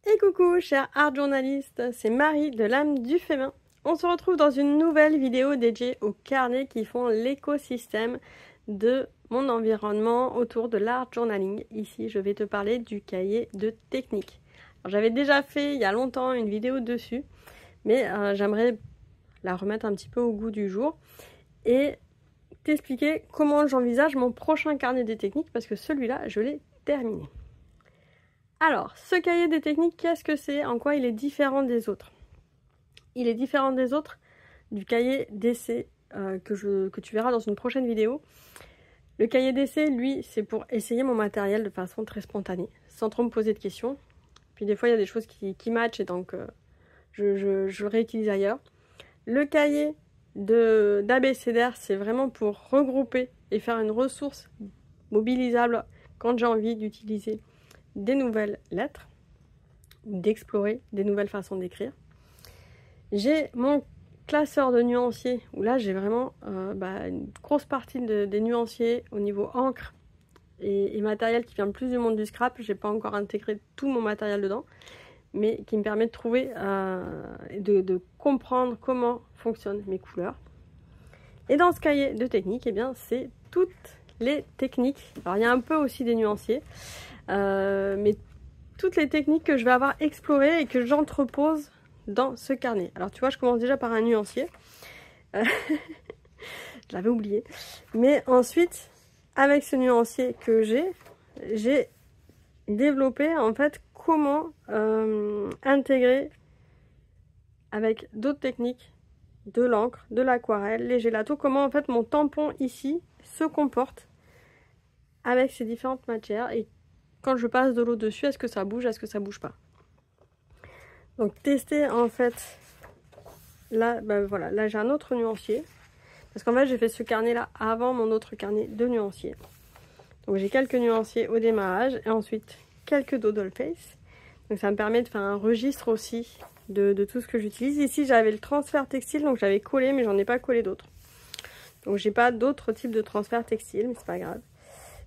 Et coucou chers art journalistes, c'est Marie de l'âme du féminin. On se retrouve dans une nouvelle vidéo dédiée aux carnets qui font l'écosystème de mon environnement autour de l'art journaling. Ici, je vais te parler du cahier de technique. J'avais déjà fait il y a longtemps une vidéo dessus, mais j'aimerais la remettre un petit peu au goût du jour et t'expliquer comment j'envisage mon prochain carnet des techniques parce que celui-là, je l'ai terminé. Alors, ce cahier des techniques, qu'est-ce que c'est? En quoi il est différent des autres? Il est différent des autres du cahier d'essai que tu verras dans une prochaine vidéo. Le cahier d'essai, lui, c'est pour essayer mon matériel de façon très spontanée, sans trop me poser de questions. Puis des fois, il y a des choses qui matchent et donc je le réutilise ailleurs. Le cahier d'abécédaire, c'est vraiment pour regrouper et faire une ressource mobilisable quand j'ai envie d'utiliser des nouvelles lettres, d'explorer des nouvelles façons d'écrire. J'ai mon classeur de nuanciers, où là j'ai vraiment une grosse partie des nuanciers au niveau encre et matériel qui vient plus du monde du scrap. J'ai pas encore intégré tout mon matériel dedans, mais qui me permet de trouver, de comprendre comment fonctionnent mes couleurs. Et dans ce cahier de technique, eh bien, c'est toutes les techniques. Alors il y a un peu aussi des nuanciers, mais toutes les techniques que je vais avoir explorées et que j'entrepose dans ce carnet. Alors tu vois, je commence déjà par un nuancier. Je l'avais oublié. Mais ensuite, avec ce nuancier que j'ai développé en fait comment intégrer avec d'autres techniques, de l'encre, de l'aquarelle, les gélatos, comment en fait mon tampon ici se comporte avec ces différentes matières et quand je passe de l'eau dessus, est-ce que ça bouge, est-ce que ça bouge pas. Donc tester en fait, là, voilà, là j'ai un autre nuancier, parce qu'en fait j'ai fait ce carnet là avant mon autre carnet de nuanciers. Donc j'ai quelques nuanciers au démarrage et ensuite quelques doodle face. Donc ça me permet de faire un registre aussi de tout ce que j'utilise. Ici j'avais le transfert textile, donc j'avais collé mais j'en ai pas collé d'autres. Donc j'ai pas d'autres types de transfert textile, mais c'est pas grave.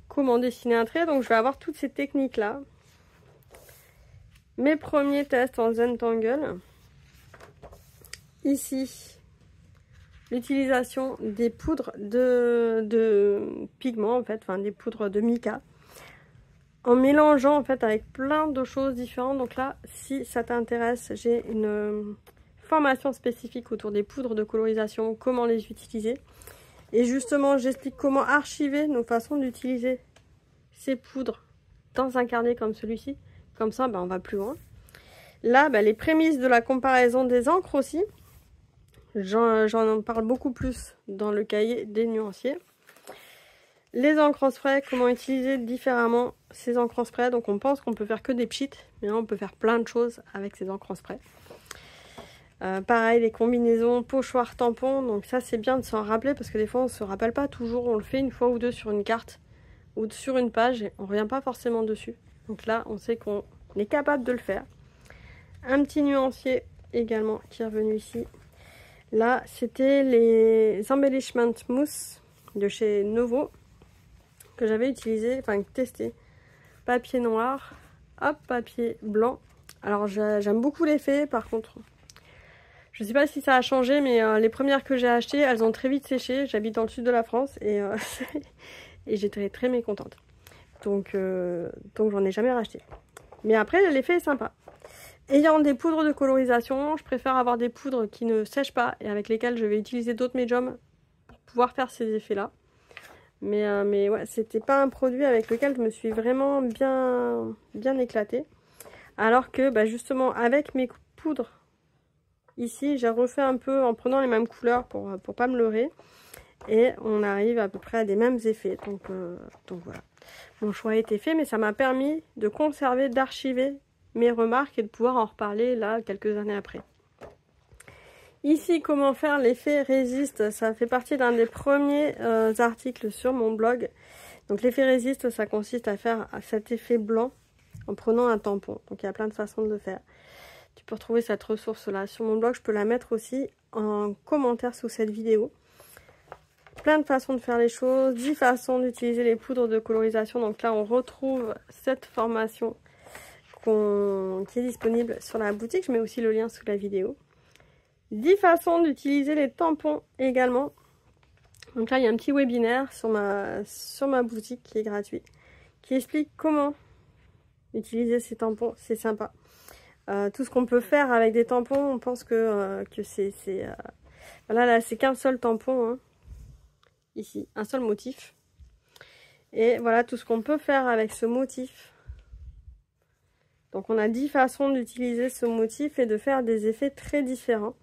Comment dessiner un trait, donc je vais avoir toutes ces techniques là. Mes premiers tests en Zentangle. Ici, l'utilisation des poudres de pigments, en fait, enfin des poudres de mica, en mélangeant en fait avec plein de choses différentes. Donc là, si ça t'intéresse, j'ai une formation spécifique autour des poudres de colorisation, comment les utiliser. Et justement, j'explique comment archiver nos façons d'utiliser ces poudres dans un carnet comme celui-ci. Comme ça, on va plus loin. Là, les prémices de la comparaison des encres aussi. J'en parle beaucoup plus dans le cahier des nuanciers. Les encres en spray, comment utiliser différemment ces encres en spray. Donc on pense qu'on peut faire que des pchits, mais là on peut faire plein de choses avec ces encres en spray. Pareil, les combinaisons pochoir tampon. Donc ça c'est bien de s'en rappeler parce que des fois on ne se rappelle pas toujours. On le fait une fois ou deux sur une carte ou sur une page et on ne revient pas forcément dessus. Donc là on sait qu'on est capable de le faire. Un petit nuancier également qui est revenu ici. Là c'était les embellishment mousse de chez Novo que j'avais utilisé, enfin testé. Papier noir, hop, papier blanc. Alors j'aime beaucoup l'effet, par contre je ne sais pas si ça a changé, mais les premières que j'ai achetées, elles ont très vite séché. J'habite dans le sud de la France et, et j'étais très mécontente. Donc j'en ai jamais racheté. Mais après, l'effet est sympa. Ayant des poudres de colorisation, je préfère avoir des poudres qui ne sèchent pas et avec lesquelles je vais utiliser d'autres médiums pour pouvoir faire ces effets-là. Mais ouais, c'était pas un produit avec lequel je me suis vraiment bien éclatée. Alors que justement, avec mes poudres, ici, j'ai refait un peu en prenant les mêmes couleurs pour pas me leurrer. Et on arrive à peu près à des mêmes effets. Donc voilà. Mon choix a été fait, mais ça m'a permis de conserver, d'archiver mes remarques et de pouvoir en reparler là quelques années après. Ici, comment faire l'effet résiste. Ça fait partie d'un des premiers articles sur mon blog. Donc l'effet résiste, ça consiste à faire cet effet blanc en prenant un tampon. Donc il y a plein de façons de le faire. Tu peux retrouver cette ressource là sur mon blog. Je peux la mettre aussi en commentaire sous cette vidéo. plein de façons de faire les choses, 10 façons d'utiliser les poudres de colorisation. Donc là, on retrouve cette formation qui est disponible sur la boutique. Je mets aussi le lien sous la vidéo. 10 façons d'utiliser les tampons également. Donc là, il y a un petit webinaire sur ma boutique qui est gratuit, qui explique comment utiliser ces tampons. C'est sympa. Tout ce qu'on peut faire avec des tampons, on pense que c'est... Voilà, là, c'est qu'un seul tampon, hein. Ici, un seul motif. Et voilà tout ce qu'on peut faire avec ce motif. Donc on a 10 façons d'utiliser ce motif et de faire des effets très différents.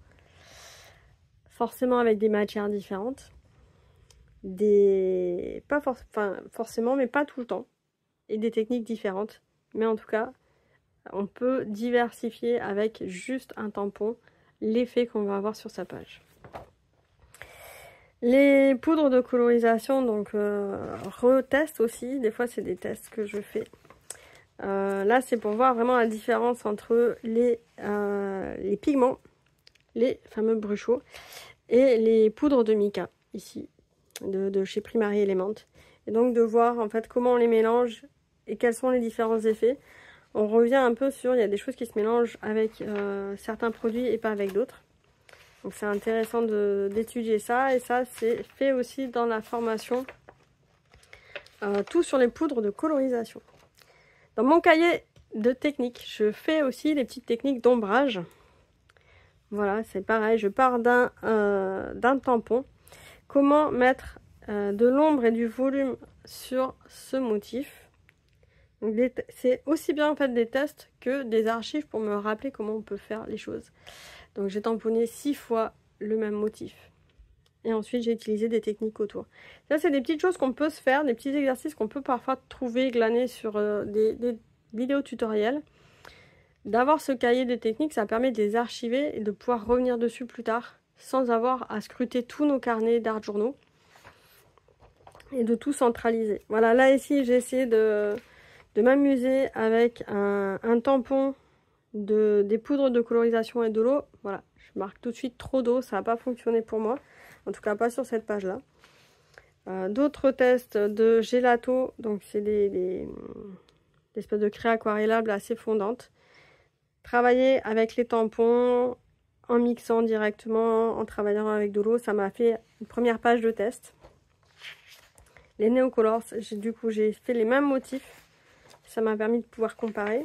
Forcément avec des matières différentes. Pas forcément, mais pas tout le temps. Et des techniques différentes. Mais en tout cas, on peut diversifier avec juste un tampon l'effet qu'on va avoir sur sa page. Les poudres de colorisation, donc retest aussi. Des fois, c'est des tests que je fais. Là, c'est pour voir vraiment la différence entre les pigments, les fameux bruchaux, et les poudres de mica, ici, de chez Primary Element. Et donc, de voir en fait comment on les mélange et quels sont les différents effets. On revient un peu sur, il y a des choses qui se mélangent avec certains produits et pas avec d'autres. Donc, c'est intéressant d'étudier ça. Et ça, c'est fait aussi dans la formation. Tout sur les poudres de colorisation. Dans mon cahier de techniques, je fais aussi les petites techniques d'ombrage. Voilà, c'est pareil, je pars d'un tampon. Comment mettre de l'ombre et du volume sur ce motif. C'est aussi bien en fait des tests que des archives pour me rappeler comment on peut faire les choses. Donc j'ai tamponné 6 fois le même motif. Et ensuite j'ai utilisé des techniques autour. Ça c'est des petites choses qu'on peut se faire, des petits exercices qu'on peut parfois trouver, glaner sur des vidéos tutoriels. D'avoir ce cahier des techniques, ça permet de les archiver et de pouvoir revenir dessus plus tard sans avoir à scruter tous nos carnets d'art journaux et de tout centraliser. Voilà, là ici j'ai essayé de m'amuser avec un tampon des poudres de colorisation et de l'eau. Voilà, je marque tout de suite trop d'eau, ça n'a pas fonctionné pour moi. En tout cas, pas sur cette page-là. D'autres tests de gelato. Donc, c'est des espèces de craie aquarellable assez fondantes. Travailler avec les tampons, en mixant directement, en travaillant avec de l'eau. Ça m'a fait une première page de test. Les Neocolors, du coup, j'ai fait les mêmes motifs. Ça m'a permis de pouvoir comparer.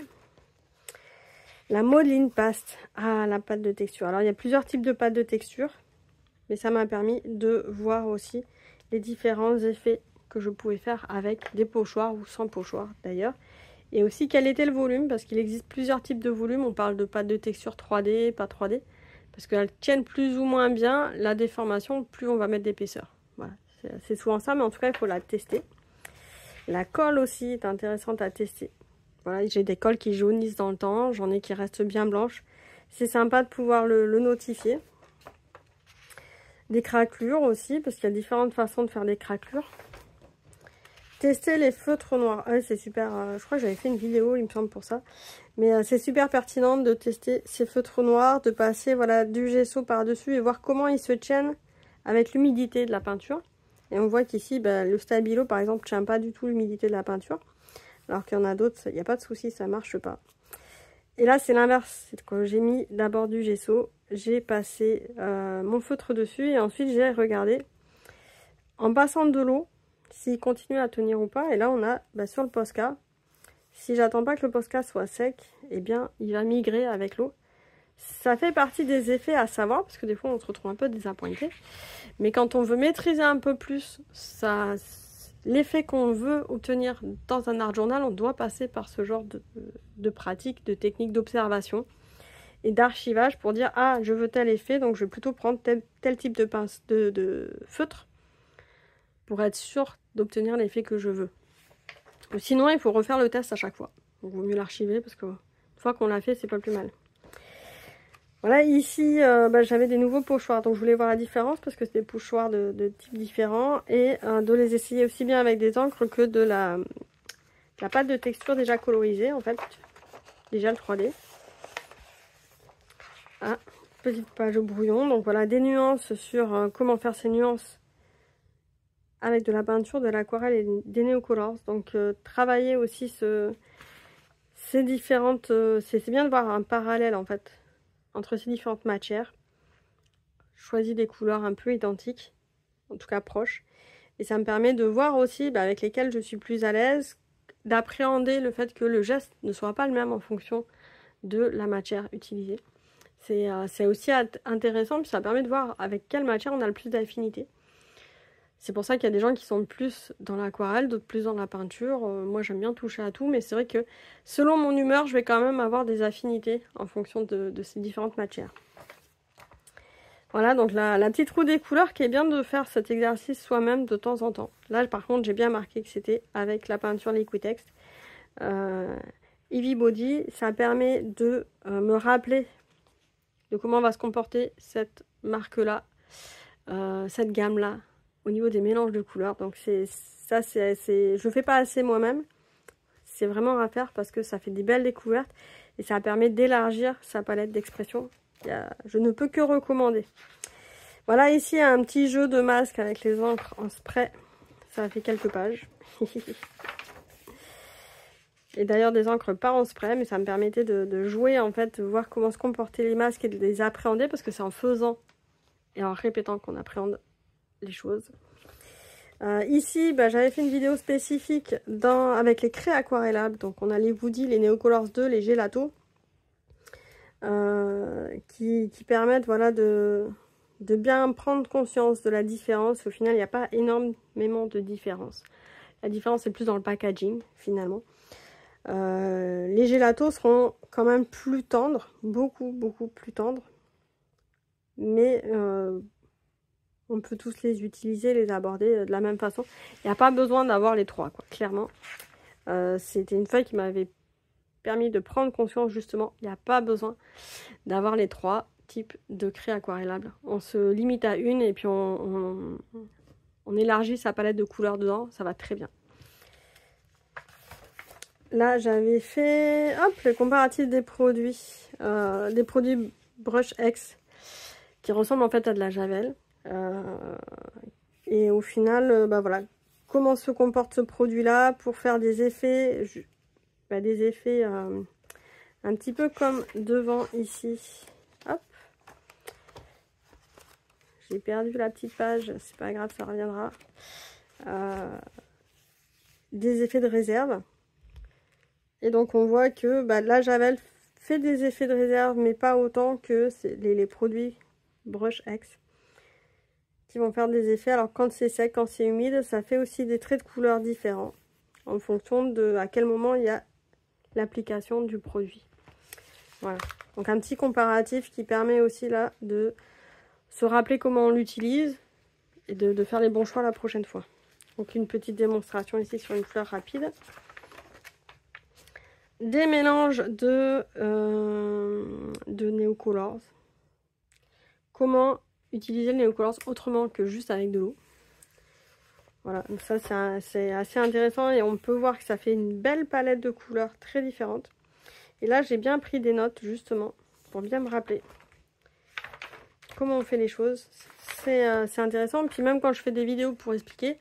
La modeling paste. Ah, la pâte de texture. Alors, il y a plusieurs types de pâtes de texture. Mais ça m'a permis de voir aussi les différents effets que je pouvais faire avec des pochoirs ou sans pochoirs d'ailleurs. Et aussi quel était le volume, parce qu'il existe plusieurs types de volumes. On parle de pâtes de texture 3D, pas 3D. Parce qu'elles tiennent plus ou moins bien la déformation, plus on va mettre d'épaisseur. Voilà, c'est souvent ça, mais en tout cas il faut la tester. La colle aussi est intéressante à tester. Voilà, j'ai des colles qui jaunissent dans le temps, j'en ai qui restent bien blanches. C'est sympa de pouvoir le notifier. Des craquelures aussi, parce qu'il y a différentes façons de faire des craquelures. Tester les feutres noirs. Ah, c'est super, je crois que j'avais fait une vidéo, il me semble, pour ça. Mais c'est super pertinent de tester ces feutres noirs, de passer voilà, du gesso par-dessus et voir comment ils se tiennent avec l'humidité de la peinture. Et on voit qu'ici, le Stabilo, par exemple, ne tient pas du tout l'humidité de la peinture. Alors qu'il y en a d'autres, il n'y a pas de souci, ça ne marche pas. Et là, c'est l'inverse. C'est que j'ai mis d'abord du gesso, j'ai passé mon feutre dessus et ensuite j'ai regardé en passant de l'eau s'il continue à tenir ou pas. Et là, on a sur le Posca, si j'attends pas que le Posca soit sec, eh bien, il va migrer avec l'eau. Ça fait partie des effets à savoir parce que des fois, on se retrouve un peu désappointé. Mais quand on veut maîtriser un peu plus l'effet qu'on veut obtenir dans un art journal, on doit passer par ce genre de pratique, de technique d'observation et d'archivage pour dire « Ah, je veux tel effet, donc je vais plutôt prendre tel type de feutre pour être sûr d'obtenir l'effet que je veux. » Sinon, il faut refaire le test à chaque fois. Donc, il vaut mieux l'archiver parce qu'une fois qu'on l'a fait, c'est pas plus mal. Voilà, ici, j'avais des nouveaux pochoirs, donc je voulais voir la différence parce que c'est des pochoirs de types différents et de les essayer aussi bien avec des encres que de la pâte de texture déjà colorisée, en fait, déjà le 3D. Ah, petite page au brouillon, donc voilà, des nuances sur comment faire ces nuances avec de la peinture, de l'aquarelle et des Neocolors. Donc travailler aussi ces différentes... c'est bien de voir un parallèle en fait entre ces différentes matières. Choisis des couleurs un peu identiques, en tout cas proches. Et ça me permet de voir aussi avec lesquelles je suis plus à l'aise, d'appréhender le fait que le geste ne soit pas le même en fonction de la matière utilisée. C'est aussi intéressant, puis ça permet de voir avec quelle matière on a le plus d'affinité. C'est pour ça qu'il y a des gens qui sont plus dans l'aquarelle, d'autres plus dans la peinture. Moi j'aime bien toucher à tout, mais c'est vrai que selon mon humeur, je vais quand même avoir des affinités en fonction de ces différentes matières. Voilà, donc la petite roue des couleurs qui est bien de faire cet exercice soi-même de temps en temps. Là par contre j'ai bien marqué que c'était avec la peinture Liquitex. Heavy Body, ça permet de me rappeler de comment va se comporter cette marque-là, cette gamme-là, au niveau des mélanges de couleurs. Donc je fais pas assez moi-même. C'est vraiment à faire parce que ça fait des belles découvertes et ça permet d'élargir sa palette d'expression. Je ne peux que recommander. Voilà, ici un petit jeu de masque avec les encres en spray. Ça fait quelques pages. Et d'ailleurs des encres pas en spray, mais ça me permettait de jouer en fait, de voir comment se comportaient les masques et de les appréhender parce que c'est en faisant et en répétant qu'on appréhende les choses. Ici, j'avais fait une vidéo spécifique avec les craies aquarellables. Donc on a les Woody, les Neocolors 2, les Gelato. Qui permettent voilà, de bien prendre conscience de la différence. Au final, il n'y a pas énormément de différence. La différence est plus dans le packaging, finalement. Les Gelato seront quand même plus tendres, beaucoup plus tendres. Mais on peut tous les utiliser, les aborder de la même façon. Il n'y a pas besoin d'avoir les trois, quoi, clairement. C'était une feuille qui m'avait permis de prendre conscience, justement, il n'y a pas besoin d'avoir les trois types de craies aquarellables. On se limite à une et puis on élargit sa palette de couleurs dedans, ça va très bien. Là, j'avais fait le comparatif des produits Brush X qui ressemblent en fait à de la javel. Et au final, voilà, comment se comporte ce produit-là pour faire des effets, un petit peu comme devant ici. Hop, j'ai perdu la petite page, c'est pas grave, ça reviendra. Des effets de réserve. Et donc on voit que la javel fait des effets de réserve, mais pas autant que les produits Brush X qui vont faire des effets. Alors quand c'est sec, quand c'est humide, ça fait aussi des traits de couleur différents en fonction de à quel moment il y a l'application du produit. Voilà, donc un petit comparatif qui permet aussi là de se rappeler comment on l'utilise et de faire les bons choix la prochaine fois. Donc une petite démonstration ici sur une fleur rapide. Des mélanges de Neocolors. Comment utiliser le Neocolors autrement que juste avec de l'eau. Voilà, donc ça c'est assez intéressant et on peut voir que ça fait une belle palette de couleurs très différentes. Et là j'ai bien pris des notes justement pour bien me rappeler comment on fait les choses. C'est intéressant, puis même quand je fais des vidéos pour expliquer,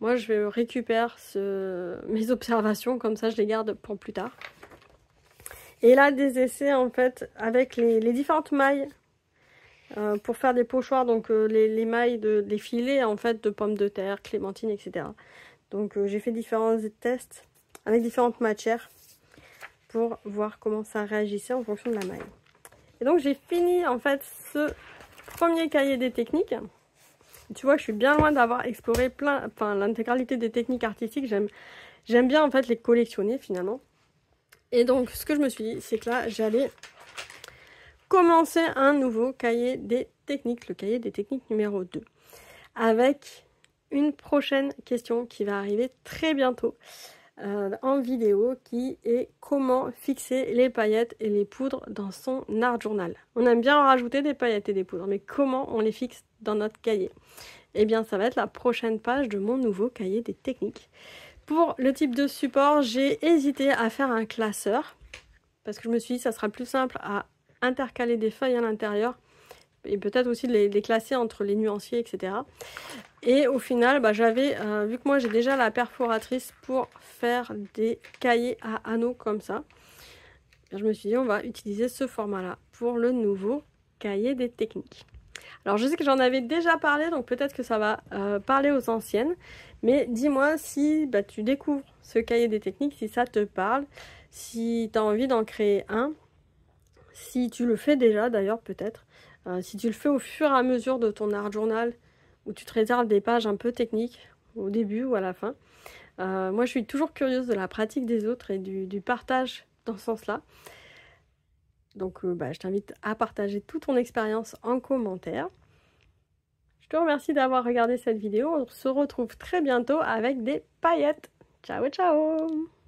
moi je récupère mes observations, comme ça je les garde pour plus tard. Et là des essais en fait avec les différentes mailles pour faire des pochoirs, donc les mailles des filets en fait de pommes de terre, clémentine, etc. Donc j'ai fait différents tests avec différentes matières pour voir comment ça réagissait en fonction de la maille. Et donc j'ai fini en fait ce premier cahier des techniques. Tu vois que je suis bien loin d'avoir exploré l'intégralité des techniques artistiques. J'aime bien en fait les collectionner finalement. Et donc ce que je me suis dit, c'est que là j'allais commencer un nouveau cahier des techniques, le cahier des techniques numéro 2, avec une prochaine question qui va arriver très bientôt en vidéo, qui est comment fixer les paillettes et les poudres dans son art journal. On aime bien en rajouter des paillettes et des poudres, mais comment on les fixe dans notre cahier? Eh bien ça va être la prochaine page de mon nouveau cahier des techniques. Pour le type de support, j'ai hésité à faire un classeur, parce que je me suis dit que ça sera plus simple à intercaler des feuilles à l'intérieur et peut-être aussi de les classer entre les nuanciers, etc. Et au final, bah, j'avais, vu que moi j'ai déjà la perforatrice pour faire des cahiers à anneaux comme ça, je me suis dit on va utiliser ce format-là pour le nouveau cahier des techniques. Alors je sais que j'en avais déjà parlé, donc peut-être que ça va parler aux anciennes, mais dis-moi si bah, tu découvres ce cahier des techniques, si ça te parle, si tu as envie d'en créer un, si tu le fais déjà d'ailleurs peut-être, si tu le fais au fur et à mesure de ton art journal, où tu te réserves des pages un peu techniques au début ou à la fin. Moi je suis toujours curieuse de la pratique des autres et du partage dans ce sens-là. Donc bah, je t'invite à partager toute ton expérience en commentaire. Je te remercie d'avoir regardé cette vidéo. On se retrouve très bientôt avec des paillettes. Ciao ciao!